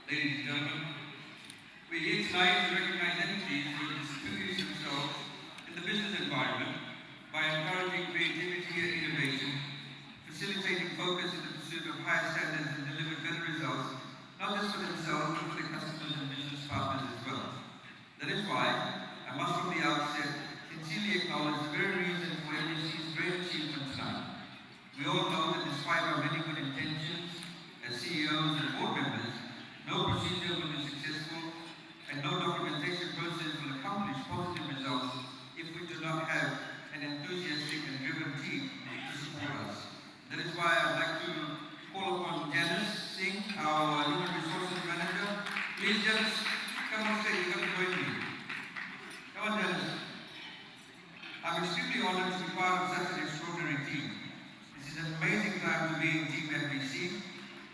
Ladies and gentlemen, we're here tonight to recognize entities who have distinguished themselves in the business environment by encouraging creativity and innovation, facilitating focus in the pursuit of higher standards and delivering better results, not just for themselves but for their customers and business partners as well. That is why I must from the outset sincerely acknowledge the very reason for MBC's great achievement tonight. We all know that despite our many good intentions as CEOs and board members, no procedure will be successful and no documentation process will accomplish positive results if we do not have an enthusiastic and driven team to support us. That is why I'd like to call upon Janice Singh, our Human Resources Manager. Please, Janice, come on stage. You're going to join me. Come on, Janice. I'm extremely honored to be part of such an extraordinary team. This is an amazing time to be in Team MBC.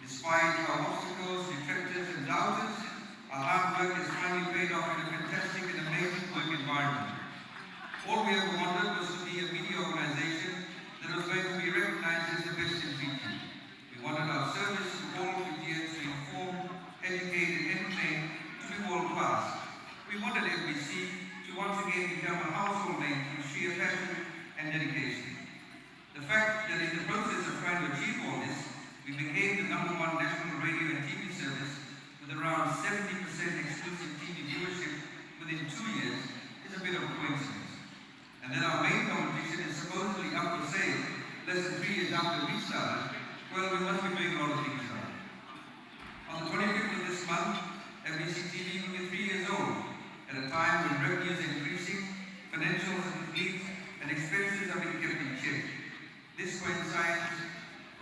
Despite our obstacles, detractors and doubters, our hard work has finally paid off in a fantastic and amazing work environment. All we ever wanted was to be a media organization that was going to be recognized as the best in Fiji. We wanted our service to all Fijians to inform, educate and entertain to be world class. We wanted MBC to once again become a household name through sheer passion and dedication. The fact that in the process of trying to achieve all this, we became the #1 national radio and TV service with around 70% exclusive TV viewership within 2 years is a bit of a coincidence. And that our main competition is supposedly up for sale less than 3 years after we started, well, we must be doing a lot of things right. On the 25th of this month, MBC TV will be 3 years old, at a time when revenues are increasing, financials are complete, and expenses are being kept in check. This coincides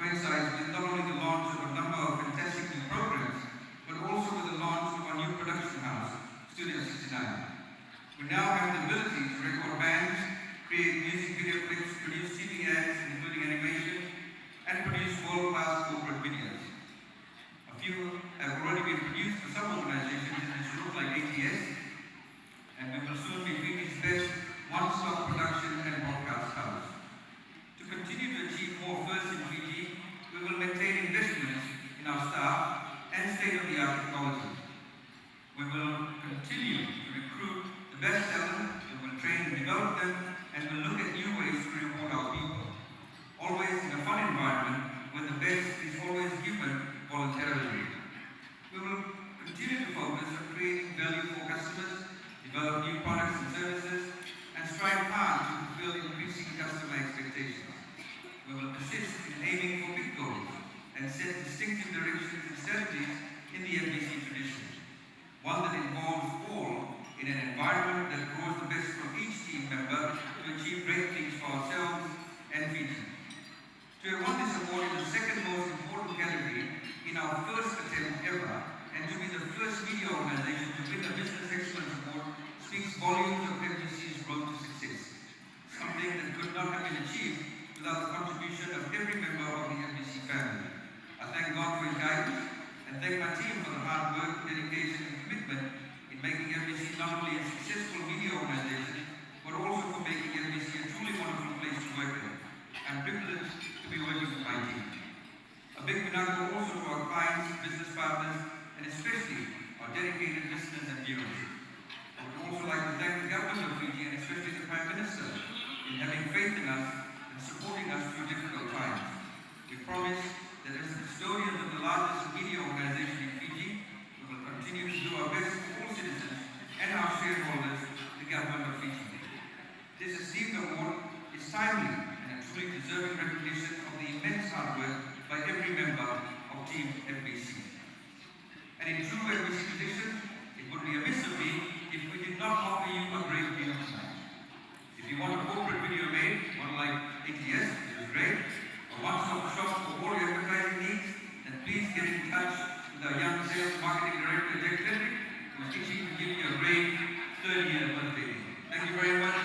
with not only the launch of a number of fantastic new programs, but also with the launch of our new production house, Studio 69. We now have the ability to record bands, create music video clips, produce TV ads, including animation, and produce world-class corporate videos. A few have already been produced for some organizations in this room like ATS, and we will soon be Fiji's best one-stop production and broadcast house. To continue to achieve more firsts in Fiji, we will maintain investments in our staff and state-of-the-art technology. We will continue to recruit the best talent, we will train and develop them, and will look at new ways to reward our people. Always in a fun environment where the best is always given voluntarily. We will continue to focus on creating value for customers, develop new products and services, and strive hard to fulfill increasing customer expectations. We will persist in aiming for big goals and set distinctive directions and strategies in the MBC tradition. One that involves all in an environment that draws the best from each team member to achieve great things for ourselves and Fiji. To have won this award in the second most important category in our first attempt ever, and to be the first media organization to win a Business Excellence Award speaks volumes of MBC's road to success. Something that could not have been achieved without the contribution of every member of the MBC family. I thank God for His guidance and thank my team for the hard work, dedication and commitment in making MBC not only a successful media organization, but also for making MBC a truly wonderful place to work in. I'm privileged to be working with my team. A big minako also to our clients, business partners, and especially our dedicated listeners and viewers. I would also like to thank the government of Fiji and especially the Prime Minister in having faith in us supporting us through difficult times. We promise that as the custodians of the largest media organization in Fiji, we will continue to do our best for all citizens and our shareholders, the government of Fiji. This esteemed award is timely and a truly deserving recognition of the immense hard work by every member of Team MBC. And in true MBC tradition, it would be amiss of me if we did not offer you a great deal tonight. If you want a corporate video made, one like ATS, which is great, a one-stop shop for all your advertising needs, then please get in touch with our young sales marketing director, Jack Kendrick, who is itching to give you a great third year birthday. Thank you very much.